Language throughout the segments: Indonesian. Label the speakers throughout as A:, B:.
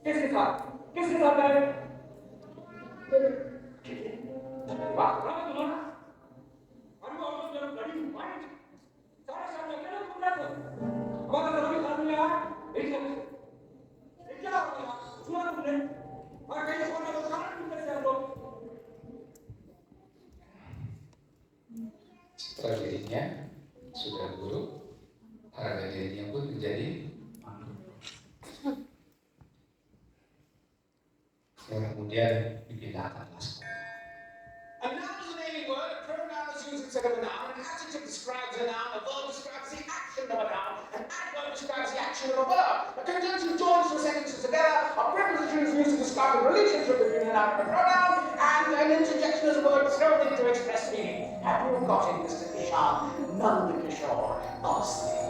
A: Qu'est-ce que ça fait? Wah, kenapa tuh Nona? Aduh, aku sudah tadi main. Saya sampai kena kuda tuh. Apa kata Robi satunya? Ini cuma kuda. Makanya orang sekarang juga siapa?
B: Citra dirinya sudah buruk, harga dirinya pun menjadi yang kemudian dipindahkanlah sekolah.
A: A noun is a naming word, a pronoun is used instead of a noun, an adjective describes a noun, a verb describes the action of a noun, an adverb describes the action of a verb. A conjunction joins two sentences together, a preposition is used to describe the relationship between a noun and a pronoun, and an interjection is a word thrown in to express meaning. Have you got it, Mr. Kishore? Nanda Kishore, honestly.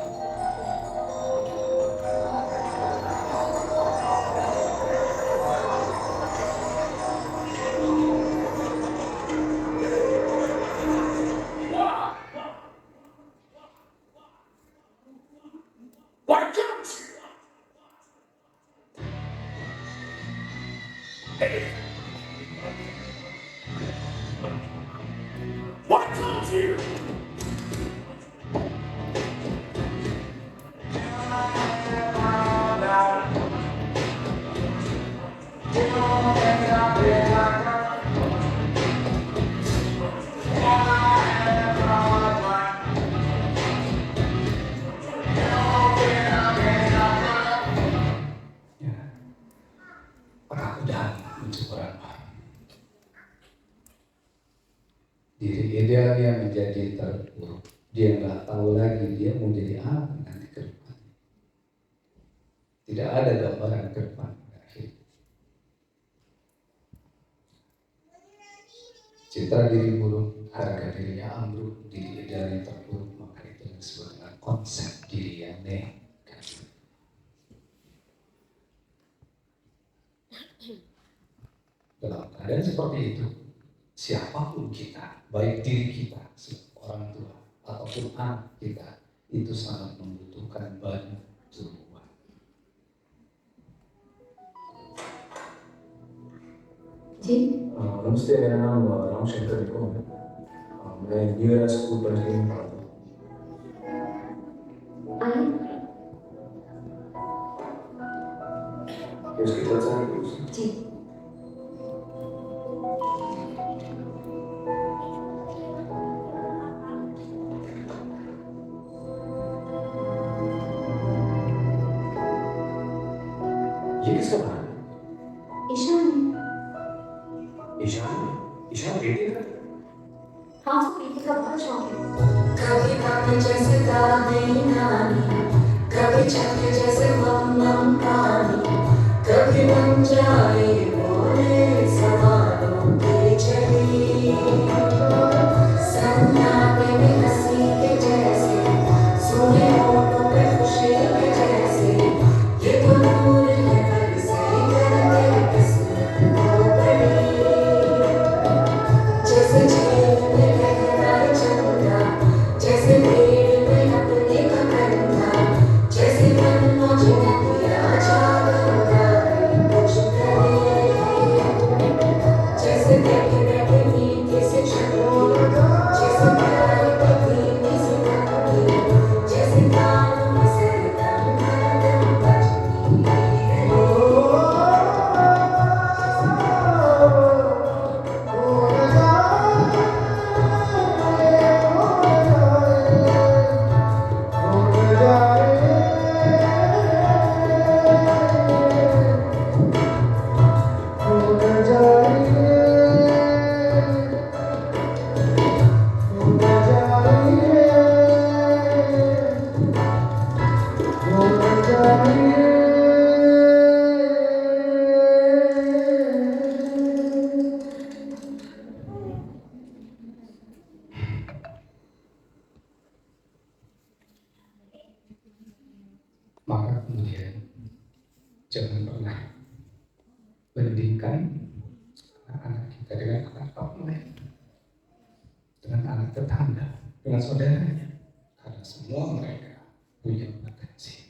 A: Why can't you? Hey. Why can't you?
B: Diri idealnya menjadi terpuruk. Dia nggak tahu lagi dia mau jadi apa nanti ke depan. Tidak ada gambaran ke depan. Citra diri buruk, harga dirinya ambruk, diri idealnya terpuruk, maka itu disebut dengan konsep diri yang negatif. Dalam keadaan seperti itu, siapapun kita, baik diri kita, orang tua, ataupun anak kita, itu sangat membutuhkan bantuan.
C: जी
D: नमस्ते, मेरा नाम राम शंकर निकुम है। मैं न्यू ईरा स्कूल पंचकुला में पढ़ता हूँ। उसकी चर्चा है
C: जी
D: ये किसका गाना है?
C: ईशान
D: ईशान बेटी है।
C: हाँ उसको पीने का बहुत शौक है।
E: कभी काटे जैसे दादी नानी, कभी चलते जैसे मम्मम पानी, कभी बन जाए बोले सवालों की छड़ी, सन्नाटे में हंसी के जैसे, सुने होठों पे खुशी के जैसे, ये तो नूर है घर से करते किस्मत को बड़ी, जैसे झील में बहता है चंदा, जैसे पेड़ में अपने का कंधा, जैसे मन मौजूद किया जागरूका कुछ करे, जैसे बैठे बैठे मीठे से छुपी, जैसे प्यार की धीमी सी धमकी, जैसे कानों में सरगम हरदम बजती रहे।
B: Maka kemudian jangan pernah bandingkan anak kita dengan anak orang lain, dengan anak tetangga, dengan saudaranya, karena semua mereka punya potensi.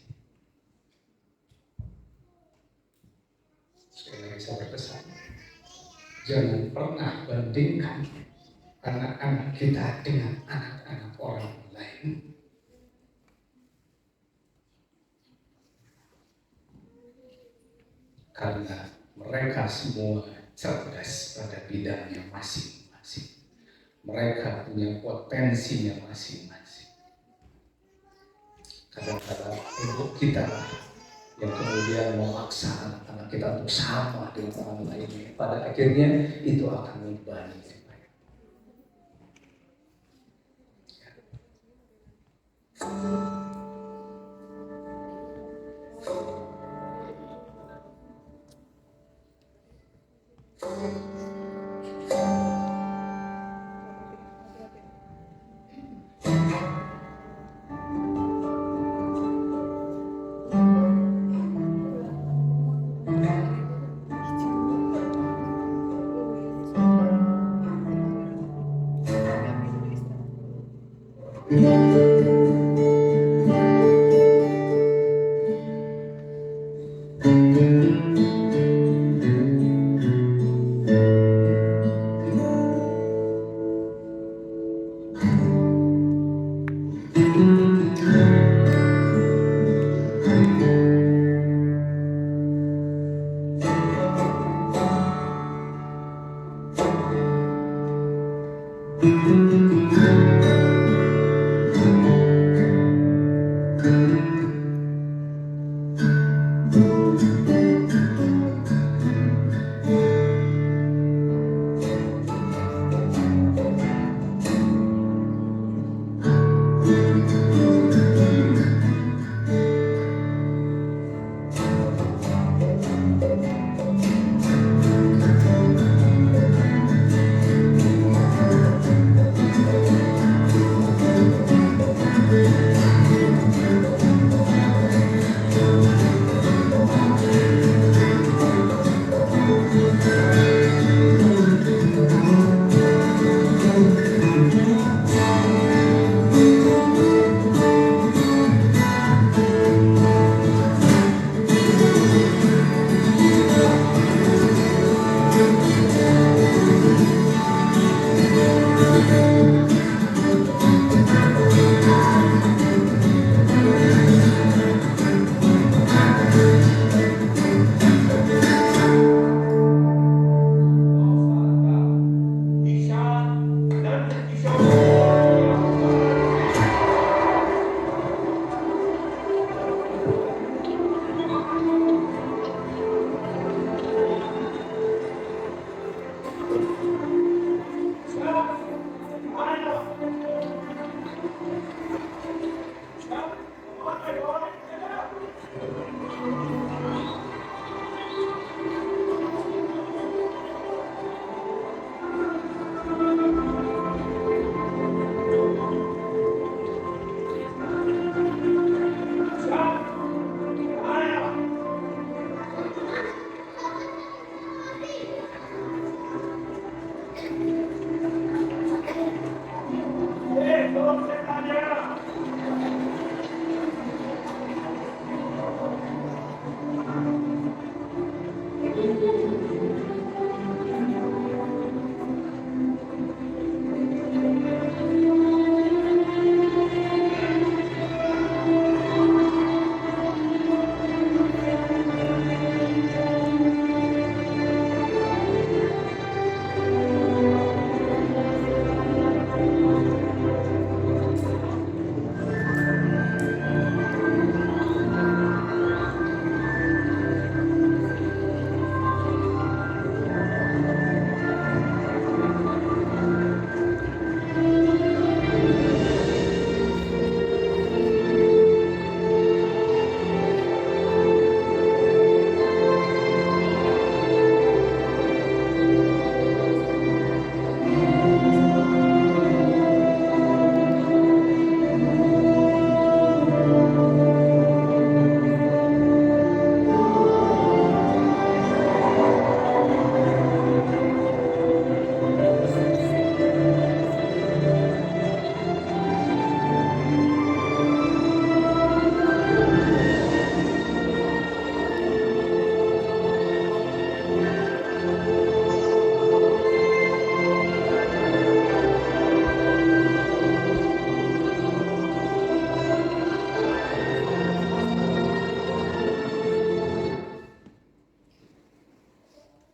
B: bisa berpesan, jangan pernah bandingkan anak-anak kita dengan anak-anak orang lain. Karena mereka semua cerdas pada bidangnya masing-masing. Mereka punya potensinya masing-masing. Kadang-kadang untuk kita yang kemudian memaksa anak-anak kita untuk sama dengan orang lainnya, pada akhirnya itu akan membebani mereka.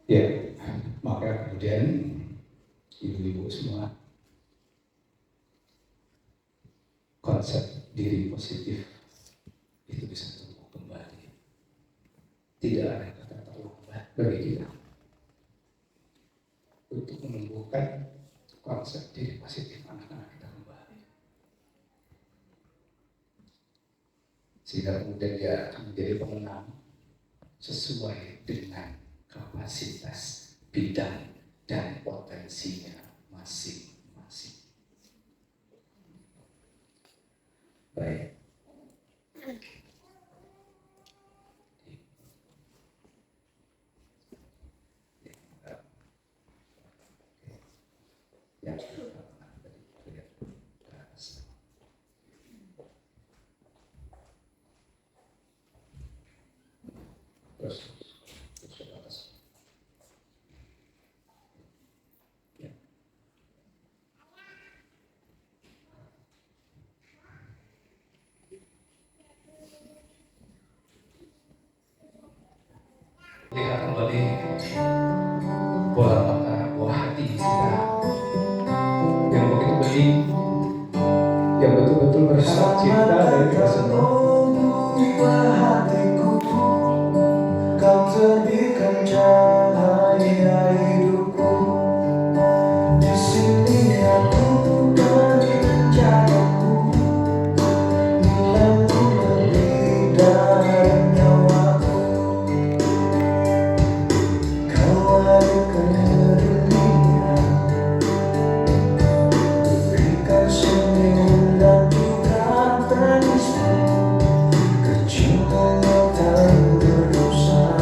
B: Ya, maka kemudian ibu-ibu semua, konsep diri positif itu bisa tumbuh kembali. Tidak ada kata terlambat bagi kita untuk menumbuhkan konsep diri positif anak-anak kita kembali. Sehingga kemudian dia akan menjadi pemenang sesuai dengan kapasitas, bidang, dan potensinya masing-masing. Baik. Ya. Terus ke atas. Ya. Lihat kembali bola mata, bola hati kita yang begitu bening, yang betul-betul berharap cinta dari kita semua.
F: Kau terbitkan cahaya hidupku. Di sini aku menjagamu. Nilaimu lebih dari nyawaku. Kau hadirkan ke dunia, berikan senyum dan juga tangismu. Kecintaan yang tak berdosa.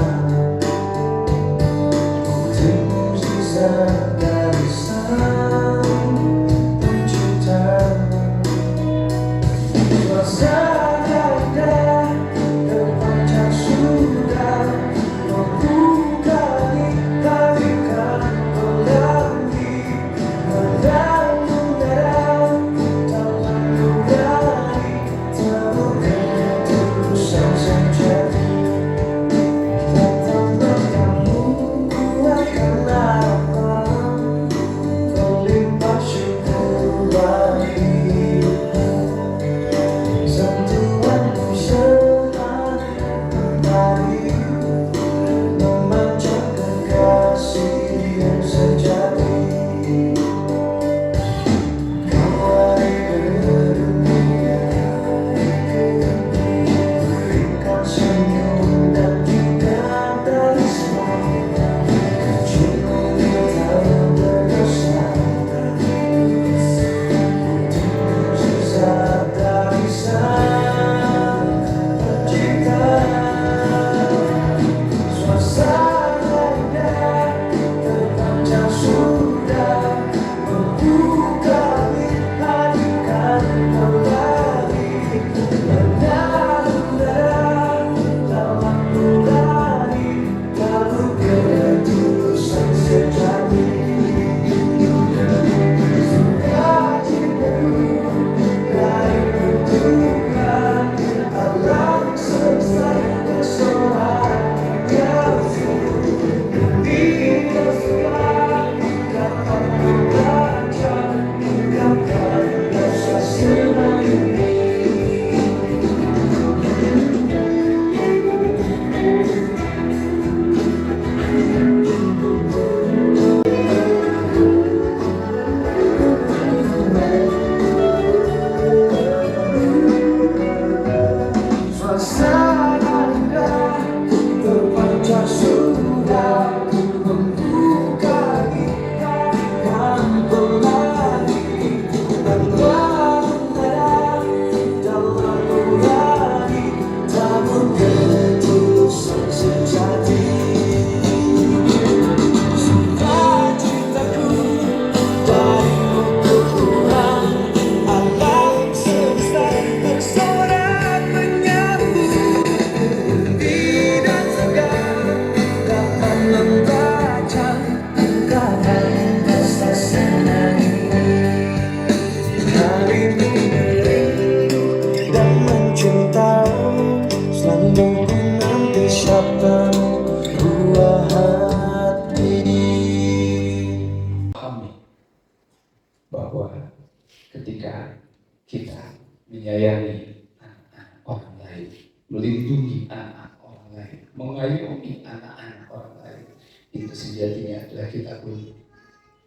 B: menyayangi anak-anak orang lain, melindungi anak orang lain, mengayomi anak-anak orang lain. Itu sejatinya adalah kita pun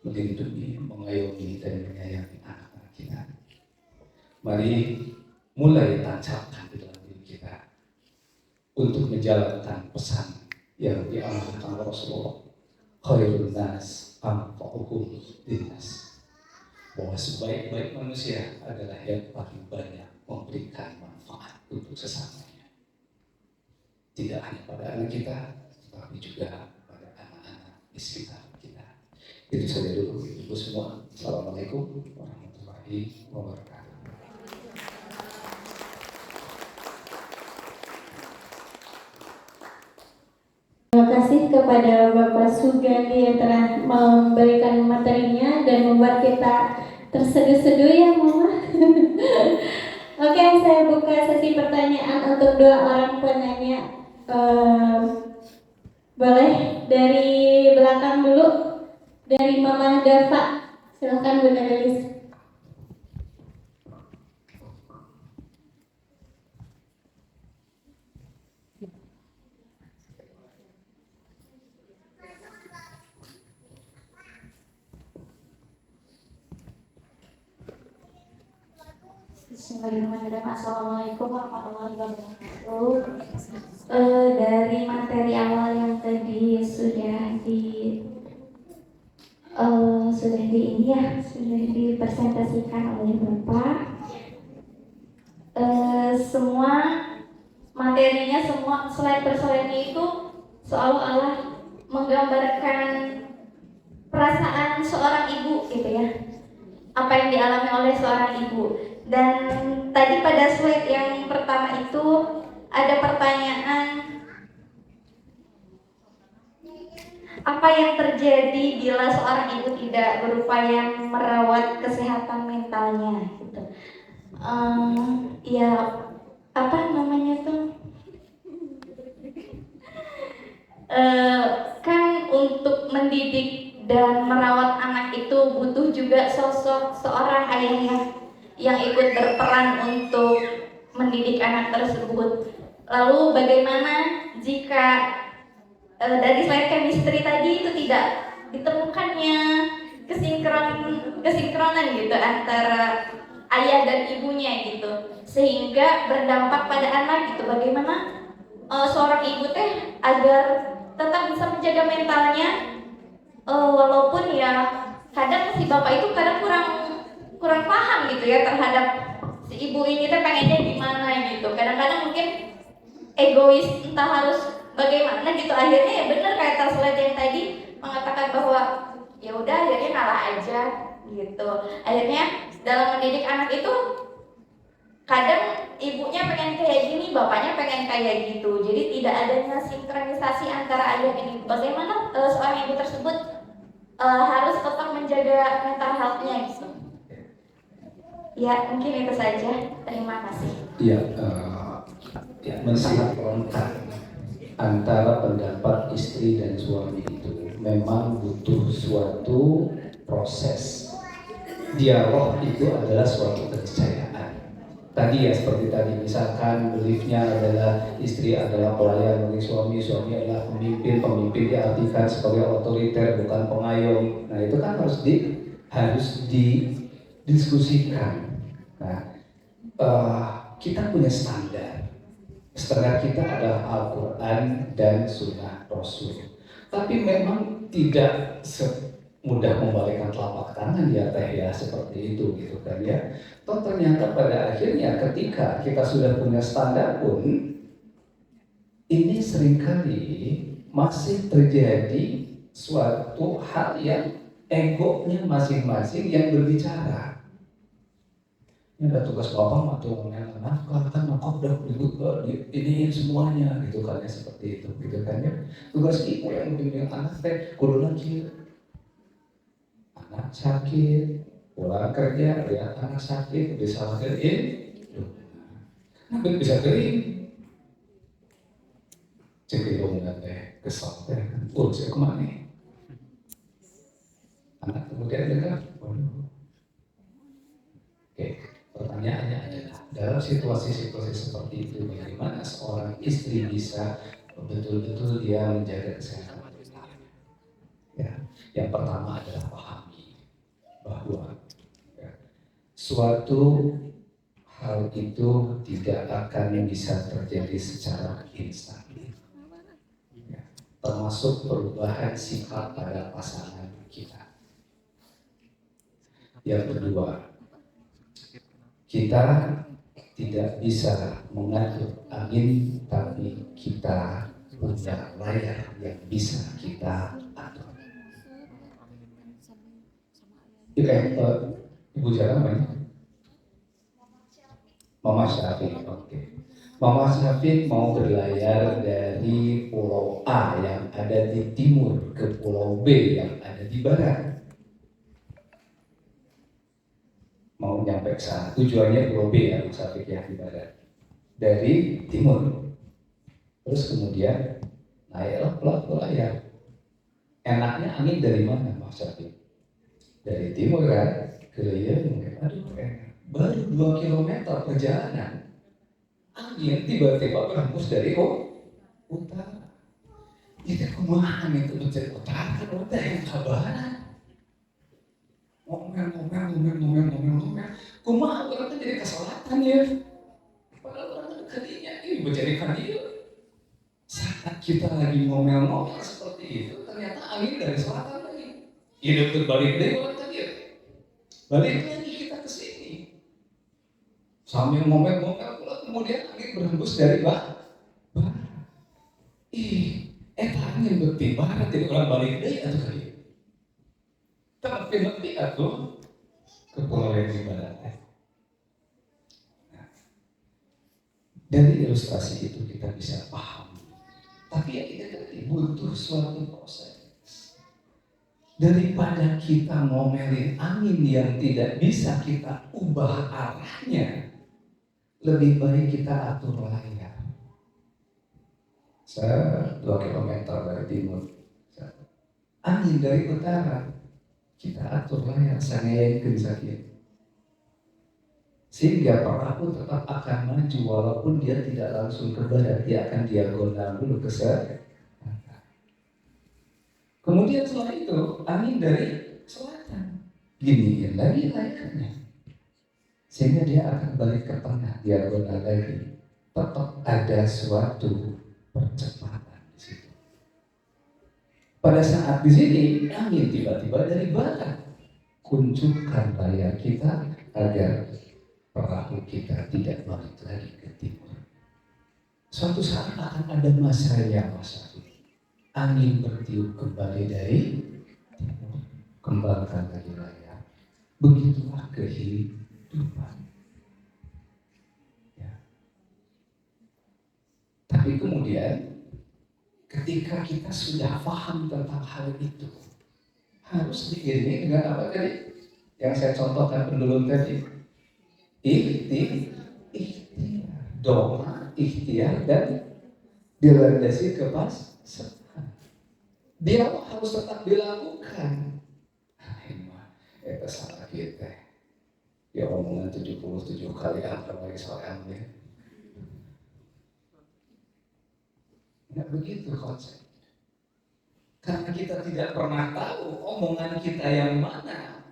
B: melindungi, mengayomi, dan menyayangi anak-anak kita. Mari mulai tancapkan di dalam diri kita untuk menjalankan pesan yang diamalkan Rasulullah, khairun nas anfa'uhum linnas, bahwa sebaik-baik manusia adalah yang paling banyak memberikan manfaat untuk sesamanya. Tidak hanya pada anak kita, tetapi juga pada anak-anak di sekitar kita. Itu saja dulu Ibu semua. Assalamualaikum warahmatullahi wabarakatuh.
G: Terima kasih kepada Bapak Sugandi yang telah memberikan materinya dan membuat kita terseduh-seduh ya Mama. Oke, saya buka sesi pertanyaan untuk dua orang penanya. Boleh dari belakang dulu, dari Mama Dava. Silakan Bunda Delis.
C: Bismillahirrahmanirrahim. Assalamualaikum warahmatullahi wabarakatuh. Dari materi awal yang tadi sudah dipresentasikan oleh Bapak, semua materinya, semua slide per slide-nya itu seolah-olah menggambarkan perasaan seorang ibu gitu ya, apa yang dialami oleh seorang ibu. Dan tadi pada slide yang pertama itu ada pertanyaan, apa yang terjadi bila seorang ibu tidak berupaya merawat kesehatan mentalnya gitu. Ya apa namanya tuh, kan untuk mendidik dan merawat anak itu butuh juga sosok seorang ayah yang ikut berperan untuk mendidik anak tersebut. Lalu bagaimana jika dari slide chemistry tadi itu tidak ditemukannya kesinkronan gitu antara ayah dan ibunya gitu, sehingga berdampak pada anak gitu. Bagaimana seorang ibu teh agar tetap bisa menjaga mentalnya, walaupun ya kadang si bapak itu kadang kurang paham gitu ya terhadap si ibu ini teh pengennya gimana gitu. Kadang-kadang mungkin egois, entah harus bagaimana gitu. Akhirnya ya benar kayak slide yang tadi mengatakan bahwa ya udah akhirnya ngalah aja gitu. Akhirnya dalam mendidik anak itu kadang ibunya pengen kayak gini, bapaknya pengen kayak gitu. Jadi tidak adanya sinkronisasi antara ayah ini. Bagaimana seorang ibu tersebut harus tetap menjaga mental health-nya gitu. Ya mungkin itu saja. Terima kasih.
B: Ya, mensinkronkan antara pendapat istri dan suami itu memang butuh suatu proses. Dialog itu adalah suatu keniscayaan. Tadi ya seperti tadi, misalkan beliefnya adalah istri adalah pelayan bagi suami, suami adalah pemimpin, pemimpin diartikan sebagai otoriter bukan pengayom. Nah itu kan harus didiskusikan. Nah, kita punya standar kita adalah Al-Quran dan Sunnah Rasul. Tapi memang tidak mudah membalikkan telapak tangan ya teh ya, seperti itu gitu kan ya. Toh ternyata pada akhirnya ketika kita sudah punya standar pun, ini seringkali masih terjadi suatu hal yang egonya masing-masing yang berbicara. Ini ada tugas bapak atau nafkah kan nafkah udah ini semuanya gitu kan ya, seperti itu gitu kan ya. Tugas ibu yang membimbing anak teh kudu lagi anak sakit, pulang kerja lihat anak sakit disalahin, bisa kering. Cenderung teh kesal teh, saya kemana? Anak kemudian dengar, oke. Pertanyaannya adalah dalam situasi-situasi seperti itu, bagaimana seorang istri bisa betul-betul dia menjaga kesehatan? Ya, yang pertama adalah pahami bahwa ya, suatu hal itu tidak akan bisa terjadi secara instan. Ya, termasuk perubahan sifat pada pasangan kita. Yang kedua, kita tidak bisa mengatur angin, tapi kita punya layar yang bisa kita atur. Ibu siapa namanya? Mama Syafiq. Oke. Mama Syafiq mau berlayar dari Pulau A yang ada di timur ke Pulau B yang ada di barat. Mau nyampe ke sana. Tujuannya Pulau B ya, Mama Syafiq yang di barat. Dari timur. Terus kemudian naiklah pelan layar. Enaknya angin dari mana, Mama Syafiq? Dari timur kan, ke Leyeng, aduh enak. Baru 2 kilometer perjalanan, angin tiba-tiba berhembus dari utara. Itu kumaha itu dari utara, udah yang kabaran. Ngomel. Kumaha orang itu jadi ke selatan ya. Padahal orang kadinya ini menjadikan dia. Saat kita lagi ngomel seperti itu, ternyata angin dari selatan lagi. Hidup berbalik dari orang tadi. Balik lagi kita ke sini. Sambil ngomel kemudian angin berhembus dari barat. Angin beti barat jadi orang balik dari atau kali. Tapi beti atau ke pulau yang di barat. Nah, dari ilustrasi itu kita bisa paham. Tapi yang kita tadi butuh suatu proses. Daripada kita ngomelin angin yang tidak bisa kita ubah arahnya, lebih baik kita atur layar. 2 kilometer dari timur, angin dari utara, kita atur layar sangayaikeun sakit. Sehingga perahu tetap akan maju walaupun dia tidak langsung ke barat, dia akan diagonal dulu ke selatan. Kemudian setelah itu angin dari selatan, giniin lagi layarnya, sehingga dia akan balik ke tengah, diagonal lagi. Tetap ada suatu percepatan di situ. Pada saat di sini angin tiba-tiba dari barat, kunjukkan layar kita agar perahu kita tidak balik lagi ke timur. Suatu saat akan ada masanya angin bertiup kembali dari timur, kembangkan lagi layar. Begitulah kehidupan. Ya. Tapi kemudian ketika kita sudah paham tentang hal itu, harus diiringi dengan apa tadi? Yang saya contohkan pendulum tadi. Ikhtiar, doa, ikhtiar dan dilandasi ke pasangan. Dia harus tetap dilakukan. Itu salah kita. Ya omongan 77 kali apa lagi soal ambil. Nggak begitu konsep. Karena kita tidak pernah tahu omongan kita yang mana,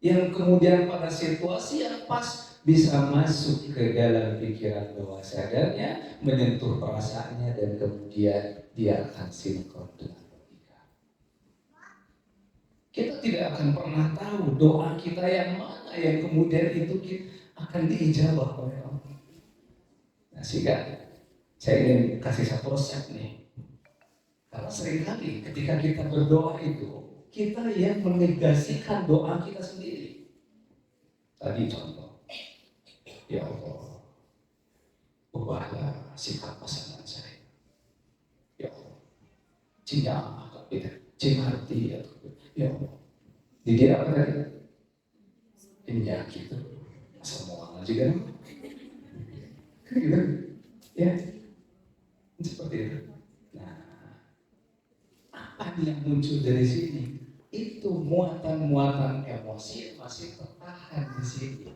B: yang kemudian pada situasi yang pas bisa masuk ke dalam pikiran bawah sadarnya, menyentuh perasaannya, dan kemudian dia akan sinkron dengan logika. Kita tidak akan pernah tahu doa kita yang mana yang kemudian itu akan diijabah oleh Allah. Nah, sehingga saya ingin kasih satu resep nih. Karena seringkali ketika kita berdoa itu, kita yang menegasikan doa kita sendiri. Tadi contoh, ya Allah, ubahlah sikap pasangan saya. Ya Allah, cinta hati ya Allah. Di dia apa tadi? Penyakit itu semua aja kan? Gitu, ya, seperti itu. Nah, apa yang muncul dari sini? Itu muatan-muatan emosi masih tertahan di sini.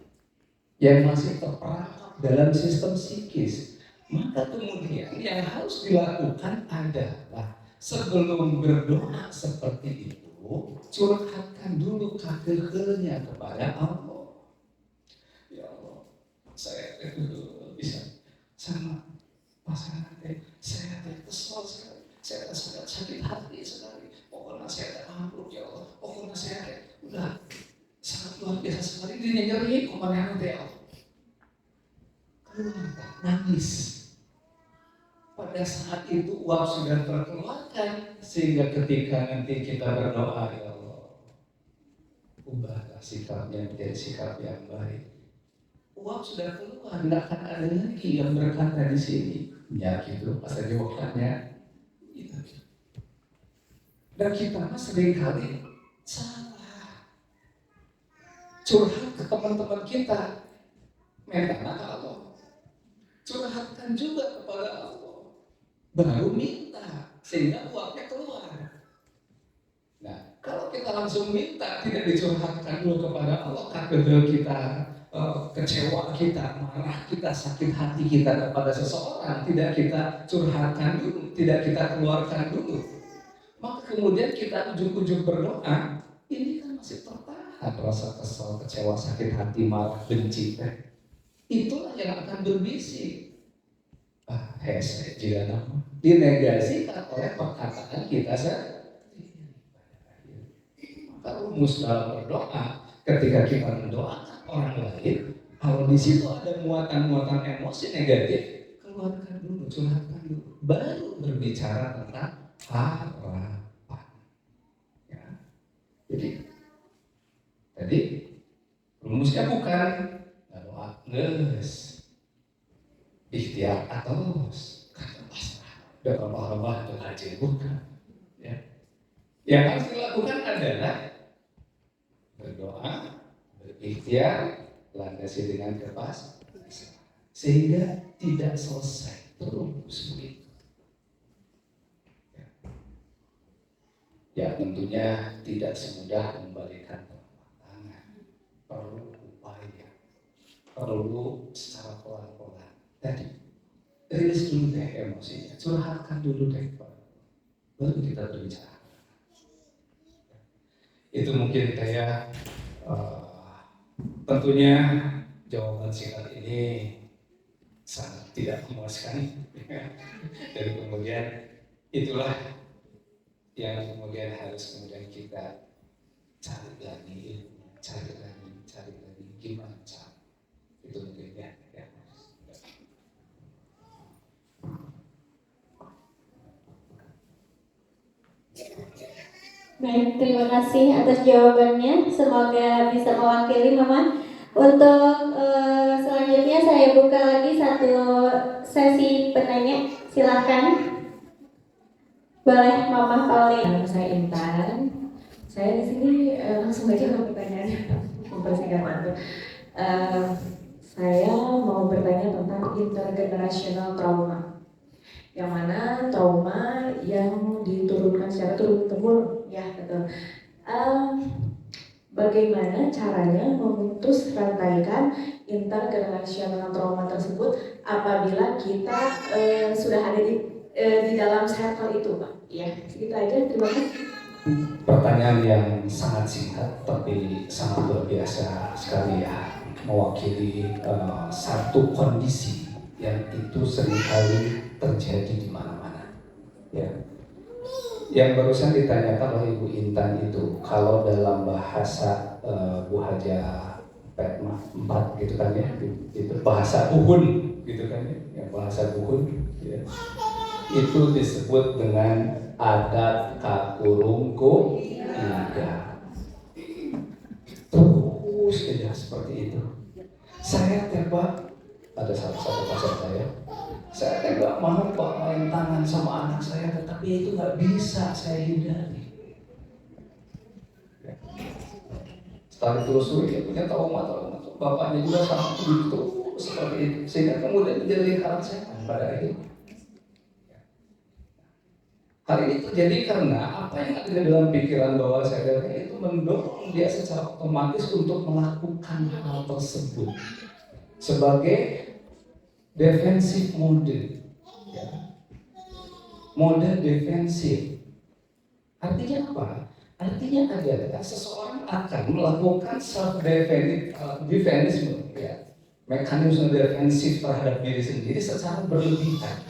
B: yang masih terperangkap dalam sistem psikis. Maka kemudian yang harus dilakukan adalah sebelum berdoa seperti itu, curhatkan dulu kekehelnya kepada Allah. Ya Allah, saya bisa sama pasangan saya kesal sekali, saya sangat sakit hati sekali. Pokoknya saya ambruk ya Allah, pokoknya saya udah sangat luar biasa sekali, ini nyeri kemana ya Allah. Keluar, nangis. Pada saat itu uap sudah terkeluarkan, sehingga ketika nanti kita berdoa, ya Allah, ubahlah sikapnya menjadi sikap yang baik. Uap sudah keluar, tidak akan ada lagi yang berkata di sini, ya gitu, pas aja waktunya. Gitu. Dan kita seringkali salah. Curhat ke teman-teman kita, minta Allah. Curhatkan juga kepada Allah. Baru minta, sehingga uapnya keluar. Nah, kalau kita langsung minta, tidak dicurhatkan dulu kepada Allah, kadang kita kecewa kita, marah kita, sakit hati kita kepada seseorang, tidak kita curhatkan dulu, tidak kita keluarkan dulu. Maka kemudian kita ujung-ujung berdoa, ini kan masih tertahan rasa kesal, kecewa, sakit hati, marah, benci. Itulah yang akan berbisik. Hese jika dinegasikan oleh perkataan kita sendiri. Maka rumus dalam berdoa, ketika kita mendoakan orang lain, kalau di situ ada muatan-muatan emosi negatif, keluarkan dulu, curhatkan dulu, baru berbicara tentang harapan. Ya. Jadi rumusnya bukan doa nges. Ikhtiar atas kata pasrah dan remah-remah dan aja bukan. Ya. Yang harus dilakukan adalah berdoa, berikhtiar, landasi dengan kepas, sehingga tidak selesai terus begitu. Ya tentunya tidak semudah membalikan telapak tangan, perlu upaya, perlu secara pelan-pelan. Tadi, rilis dulu deh emosinya, curhatkan dulu deh, baru kita berbicara. Itu mungkin kayak tentunya jawaban singkat ini sangat tidak memuaskan. Dan kemudian itulah yang kemudian harus kemudian kita cari lagi, cari lagi gimana cara. Itu mungkin ya.
G: Baik, terima kasih atas jawabannya. Semoga bisa mewakili Mama. Untuk selanjutnya saya buka lagi satu sesi penanya. Silakan. Boleh Mama Pauline.
H: Saya Intan. Saya di sini langsung aja ke pertanyaannya, mempersingkat waktu. Saya mau bertanya tentang intergenerational trauma, yang mana trauma yang diturunkan secara turun-temurun, ya betul. Bagaimana caranya memutus rantaikan intergenerational trauma tersebut apabila kita sudah ada di dalam circle itu, Pak? Ya, segitu aja. Terima kasih.
B: Pertanyaan yang sangat singkat tapi sangat luar biasa sekali ya, mewakili satu kondisi yang itu seringkali terjadi di mana-mana. Ya. Yang barusan ditanyakan oleh Ibu Intan itu, kalau dalam bahasa Bu Haja Petma 4 gitu kan ya, itu bahasa Uhun gitu kan ya, bahasa Uhun ya. Itu disebut dengan adat kakurungku tiga. Terus saja seperti itu. Saya tebak ada satu pasien saya tega mau Pak main tangan sama anak saya, tetapi itu nggak bisa saya hindari. Setelah ditelusuri dia punya trauma, bapaknya juga sama begitu seperti itu, sehingga kemudian menjadi lingkaran setan pada akhirnya. Hal ini terjadi karena apa yang ada di dalam pikiran bawah sadarnya itu mendorong dia secara otomatis untuk melakukan hal tersebut. sebagai defensive mode, ya. Mode defensif. Artinya apa? Artinya adalah seseorang akan melakukan self defense, ya, mekanisme defensif terhadap diri sendiri secara berlebihan.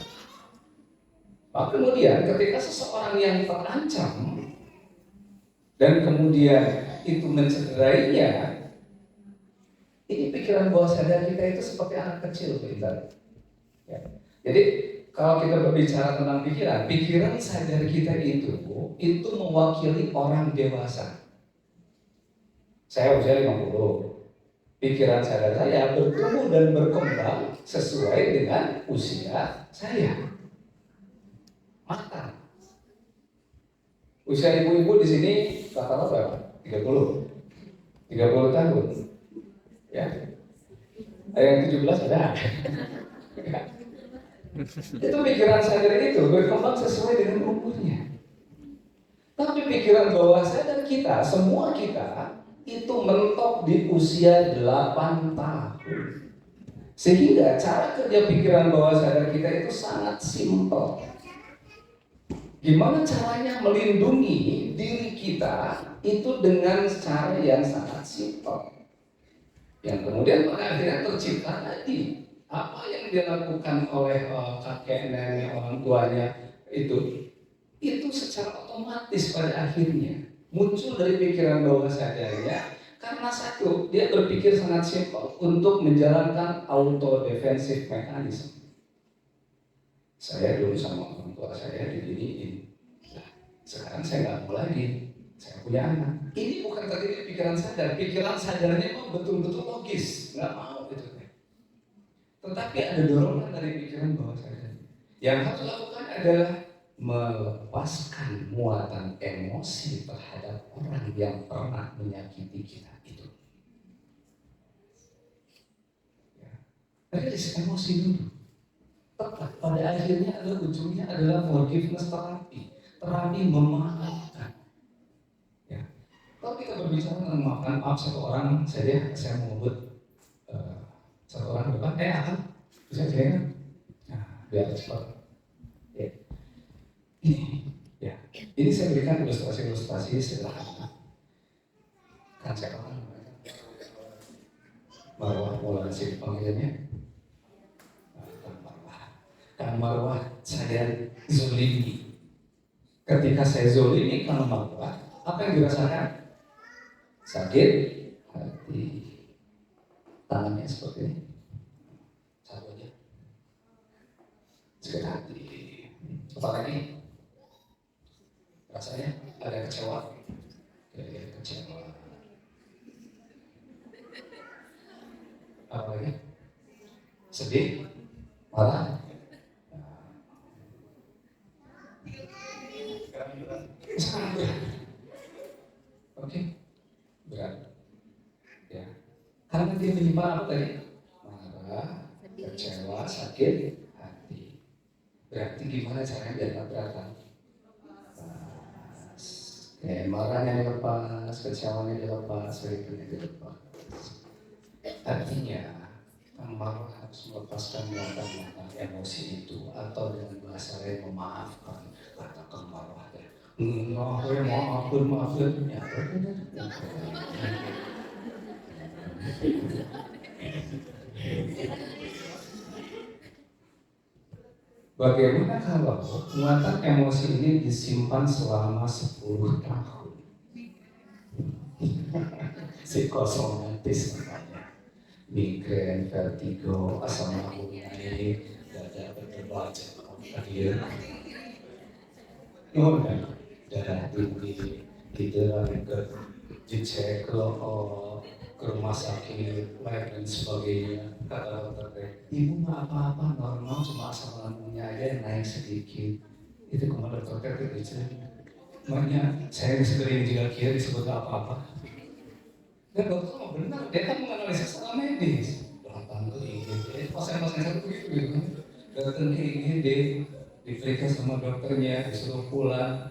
B: Kemudian ketika seseorang yang terancam dan kemudian itu mencederainya, ini pikiran bawah sadar kita itu seperti anak kecil, ya. Jadi kalau kita berbicara tentang pikiran sadar kita itu mewakili orang dewasa. Saya usia 50. Pikiran sadar saya bertumbuh dan berkembang sesuai dengan usia saya. Matang. Usia ibu-ibu di sini rata-rata berapa? 30 tahun. Ya. Ada yang 17 ada. Itu pikiran sadar itu berkembang sesuai dengan umurnya. Tapi pikiran bawah sadar kita, semua kita itu mentok di usia 8 tahun. Sehingga cara kerja pikiran bawah sadar kita itu sangat simpel. Gimana caranya melindungi diri kita itu dengan cara yang sangat simpel. Yang kemudian pada akhirnya tercipta tadi. Apa yang dilakukan oleh kakek nenek orang tuanya itu secara otomatis pada akhirnya muncul dari pikiran bawah sadarnya, karena satu, dia berpikir sangat simpel untuk menjalankan auto defensive mechanism. Saya dulu sama orang tua saya diginiin, nah, sekarang saya nggak mau lagi, saya punya anak. Ini bukan tadi pikiran sadarnya mau betul-betul logis, nggak mau gitu. Tetapi ada dorongan dari pikiran bawah sadar. Yang harus lakukan adalah melepaskan muatan emosi terhadap orang yang pernah menyakiti kita itu. Ya. Rilis emosi dulu. Tepat pada akhirnya adalah ujungnya adalah forgiveness terapi memaafkan. Ya. Kalau kita berbicara tentang maaf satu orang saja, saya mau buat satu orang depan, akan bisa saya, nah, biar cepat. Ya. Ini saya berikan ilustrasi sederhana. Kan saya orang Marwah mulai sih panggilannya. Kang Marwah saya zolimi. Ketika saya zolimi Kang Marwah, apa yang dirasakan? Sakit hati. Tangannya seperti ini. Satu aja. Sakit hati. Apa lagi? Rasanya ada kecewa. Kecewa. Apa lagi? Sedih. Marah. Sangat berat. Oke. Berat. Ya. Karena dia menyimpan apa tadi? Marah, kecewa, sakit hati. Berarti gimana caranya biar tak berat? Marahnya dilepas, kecewanya dilepas, sakitnya dilepas. Artinya, Kang Marwah harus melepaskan muatan emosi itu, atau dengan bahasa lain memaafkan. Kata Kang Marwah, maafkan. Ya, bagaimana kalau muatan emosi ini disimpan selama 10 tahun? Psikosomatis namanya. Migrain, vertigo, asam lambung naik, dada berdebar, darah tinggi, kita dicek ke rumah sakit, lab dan sebagainya. Kata dokter, ibu nggak apa-apa, normal, cuma asam lambungnya aja yang naik sedikit. Itu kemana dokter bicara, makanya saya disebut juga kira disebut apa-apa. Dan dokter mau benar, dia kan menganalisis secara medis. Datang ke IGD, pasien-pasien satu gitu. Datang ke IGD, diperiksa sama dokternya, disuruh pulang.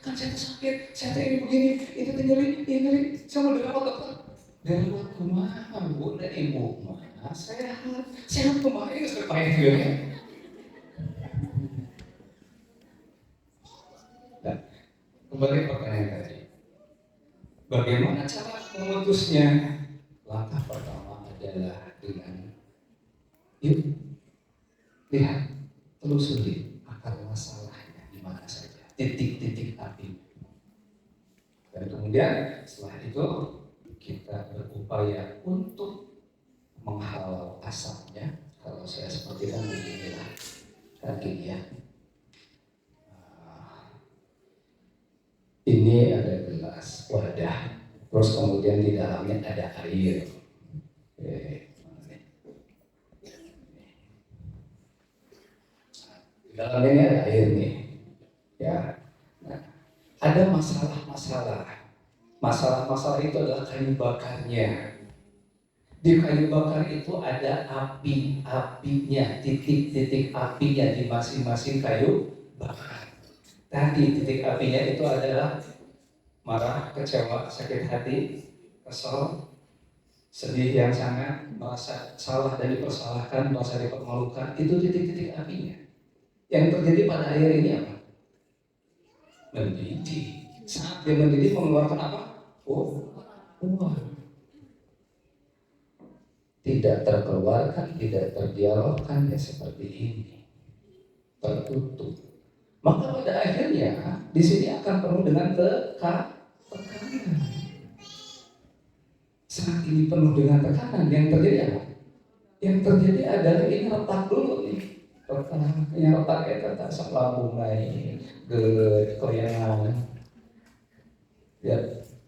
B: Kan saya sakit, saya ini begini, ini nyeri, saya mau dapat dokter. dari kumaha bu, dari ibu mah sehat kumaha ini supaya dia. Nah, kembali pertanyaan tadi, bagaimana cara memutusnya? Langkah pertama adalah dengan yuk lihat, telusuri akar masalahnya di mana saja, titik-titik api. Dan kemudian setelah itu kita berupaya untuk menghalau asapnya. Kalau saya seperti kan beginilah, kan gini ya. Ini ada gelas, wadah, terus kemudian di dalamnya ada air. Di dalamnya ini ada air nih, ya. Nah, ada masalah itu adalah kayu bakarnya. Di kayu bakar itu ada apinya, titik-titik apinya di masing-masing kayu bakar. Tadi titik apinya itu adalah marah, kecewa, sakit hati, kesal, sedih yang sangat, merasa salah dan dipersalahkan, merasa dipermalukan. Itu titik-titik apinya. Yang terjadi pada air ini apa? Mendidih. Saat dia mendidih mengeluarkan apa? Uap. Tidak terkeluarkan, tidak terdialogkan, ya seperti ini. Tertutup. Maka pada akhirnya di sini akan penuh dengan tekanan. Saat ini penuh dengan tekanan, yang terjadi apa? Yang terjadi adalah ini retak dulu nih. Yang retak itu asam lambung naik, kelengan, ya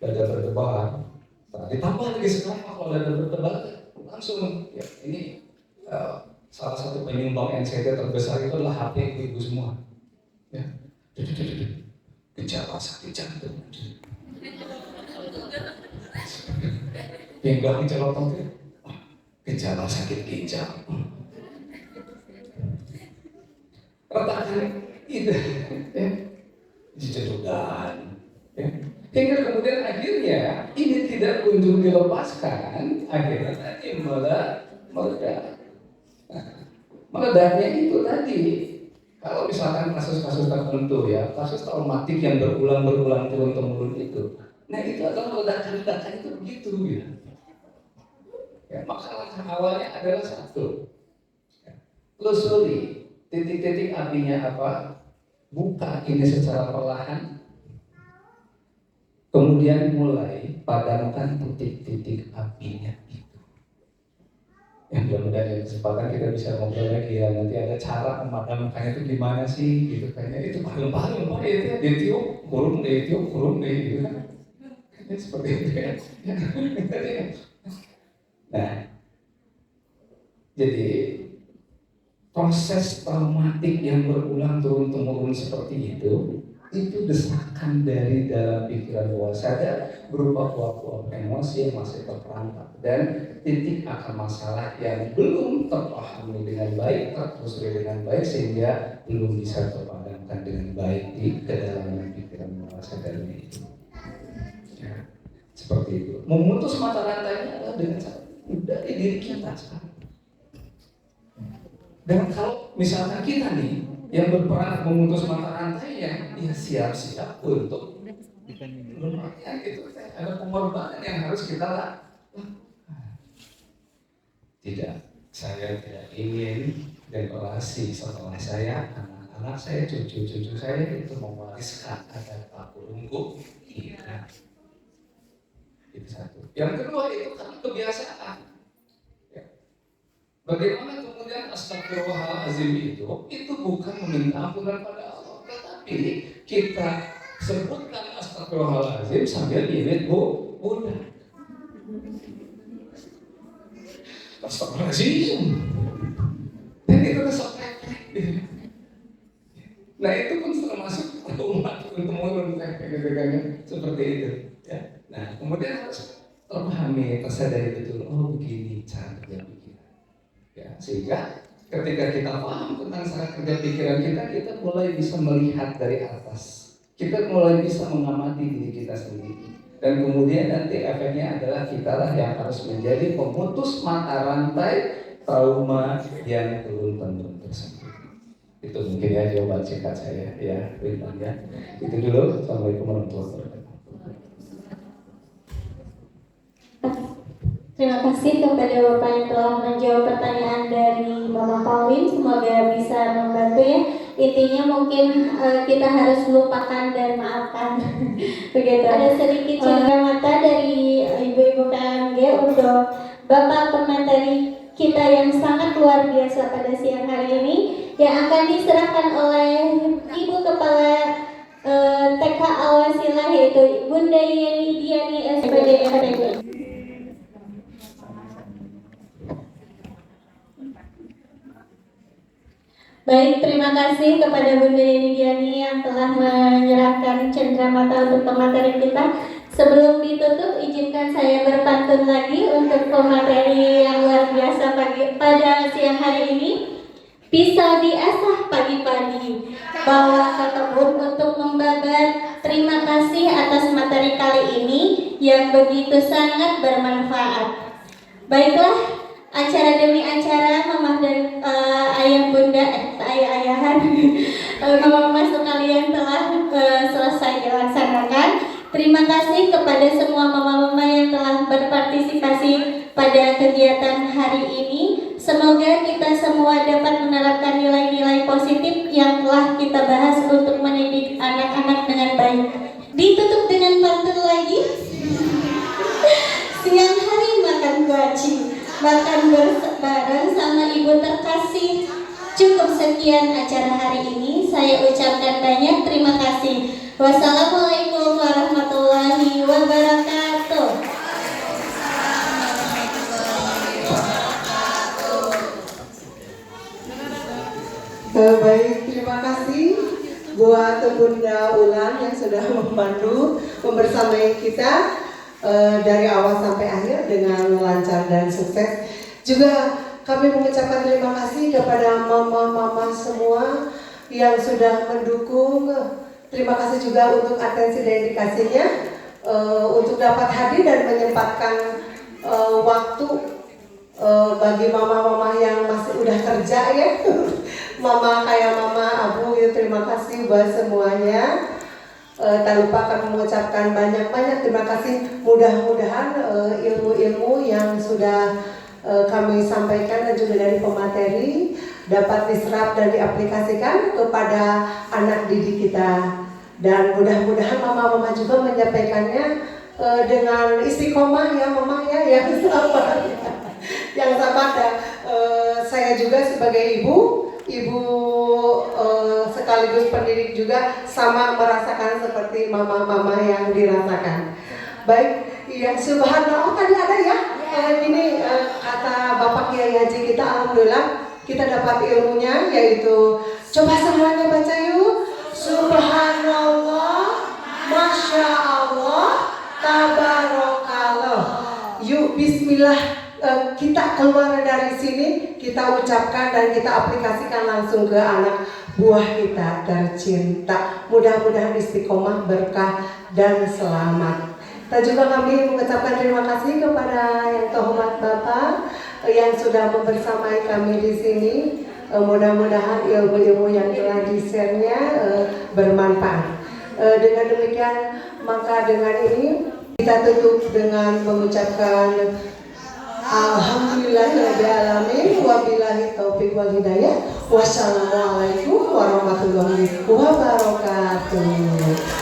B: dada berdebar. Nah, ditambah lagi sekarang kalau dada berdebar langsung ya ini salah satu penyumbang NCT terbesar itu adalah HP ibu-ibu semua. Ya, gejala sakit jantung, pinggang celotong itu, gejala sakit ginjal, retakan itu, ya, dicedukan, ya. Hingga kemudian akhirnya ini tidak kunjung dilepaskan, akhirnya tadi meledak. Meledaknya itu tadi. Kalau misalkan kasus-kasus tertentu ya, kasus traumatik yang berulang turun-temurun itu, nah itu adalah ledakan-ledakan itu begitu ya. Ya, maka langkah awalnya adalah satu, telusuri titik-titik apinya apa, buka ini secara perlahan, kemudian mulai padamkan titik-titik apinya itu. Yang mudah-mudahan dari kesempatan kita bisa ngobrol lagi ya, nanti ada cara memadamkannya itu gimana sih gitu, kayaknya itu paling itu dia tiup kurung deh gitu kan, kayaknya seperti itu ya. Nah, jadi proses traumatik yang berulang turun-temurun seperti itu desakan dari dalam pikiran bawah sadar berupa uap-uap emosi yang masih terperangkap dan titik akar masalah yang belum terpahami dengan baik, tertelusuri dengan baik sehingga belum bisa terpadamkan dengan baik di kedalaman pikiran bawah sadarnya itu. Ya, seperti itu. Memutus mata rantainya adalah dengan cara dari diri kita sekarang. Dan kalau misalkan kita nih yang berperan memutus mata rantainya, ya siap-siap untuk berarti itu ada pengorbanan yang harus kita lakukan. Tidak, saya tidak ingin generasi setelah saya, anak-anak saya, cucu-cucu saya itu mewariskan ada pakurungku. Iya. Itu satu. Yang kedua itu karena kebiasaan. Ya. Bagaimana kemudian astagfirullahaladzim itu bukan meminta ampunan pada Allah, tetapi kita sebutkan astagfirullahaladzim sambil irit budak. Astagfirullahaladzim. Dan itu refleks. Nah itu pun termasuk umat turun-temurun seperti itu. Ya. Nah kemudian harus terpahami, tersadari betul. Oh begini cara kerja pikiran. Ya, sehingga ketika kita paham tentang cara kerja pikiran kita mulai bisa melihat dari atas. Kita mulai bisa mengamati diri kita sendiri. Dan kemudian nanti efeknya adalah kitalah yang harus menjadi pemutus mata rantai trauma yang turun-temurun tersebut. Itu mungkin ya jawaban singkat saya ya, Ridwan ya. Itu dulu. Assalamualaikum warahmatullahi wabarakatuh.
G: Terima kasih kepada Bapak yang telah menjawab pertanyaan dari Mama Pauline. Semoga bisa membantu ya. Intinya mungkin kita harus lupakan dan maafkan. Begitu. Ada sedikit cerita dari ibu-ibu PMG untuk Bapak pemateri kita yang sangat luar biasa pada siang hari ini, yang akan diserahkan oleh Ibu Kepala TK Al-Wasilah, yaitu Bunda Yeni Diani SPD FTG. Baik, terima kasih kepada Bunda Yeni Diani yang telah menyerahkan cenderamata untuk pemateri kita. Sebelum ditutup, izinkan saya berpantun lagi untuk pemateri yang luar biasa pada siang hari ini. Pisau diasah pagi-pagi, bawa ke kebun untuk membabat. Terima kasih atas materi kali ini yang begitu sangat bermanfaat. Baiklah, acara demi acara Mama dan ayah bunda, ayah-ayahan, Mama sekalian telah selesai dilaksanakan. Terima kasih kepada semua mama-mama yang telah berpartisipasi pada kegiatan hari ini. Semoga kita semua dapat menerapkan nilai-nilai positif yang telah kita bahas untuk mendidik anak-anak dengan baik. Ditutup dengan pantun lagi. Siang hari makan gaji, makan bareng sama ibu terkasih. Cukup sekian acara hari ini. Saya ucapkan banyak terima kasih. Wassalamualaikum warahmatullahi wabarakatuh.
I: Baik, terima kasih buat Bunda Ulan yang sudah membantu membersamai kita dari awal sampai akhir dengan lancar dan sukses. Juga kami mengucapkan terima kasih kepada mama-mama semua yang sudah mendukung. Terima kasih juga untuk atensi dan dedikasinya untuk dapat hadir dan menyempatkan waktu bagi mama-mama yang masih udah kerja ya. Mama kayak Mama Abu ya, terima kasih buat semuanya. Tak lupa kami mengucapkan banyak-banyak terima kasih. Mudah-mudahan ilmu-ilmu yang sudah kami sampaikan dan juga dari pemateri dapat diserap dan diaplikasikan kepada anak didik kita, dan mudah-mudahan mama-mama juga menyampaikannya dengan istiqomah ya Mama ya, yang sabar yang sabar. Dan saya juga sebagai ibu sekaligus pendidik juga sama merasakan seperti mama-mama yang dirasakan. Baik, ya subhanallah, tadi ada ya ini kata Bapak Kiai Haji kita, alhamdulillah kita dapat ilmunya, yaitu coba semuanya baca yuk. Subhanallah, Masya Allah, Tabarakallah. Yuk bismillah, kita keluar dari sini, kita ucapkan dan kita aplikasikan langsung ke anak buah kita tercinta. Mudah-mudahan istiqomah, berkah dan selamat. Dan juga kami mengucapkan terima kasih kepada yang terhormat Bapak yang sudah membersamai kami di sini. Mudah-mudahan ilmu-ilmu yang telah di-share-nya bermanfaat. Dengan demikian, maka dengan ini kita tutup dengan mengucapkan Alhamdulillahirrahmanirrahim. Wabillahi taufiq wal hidayah. Wassalamualaikum warahmatullahi wabarakatuh.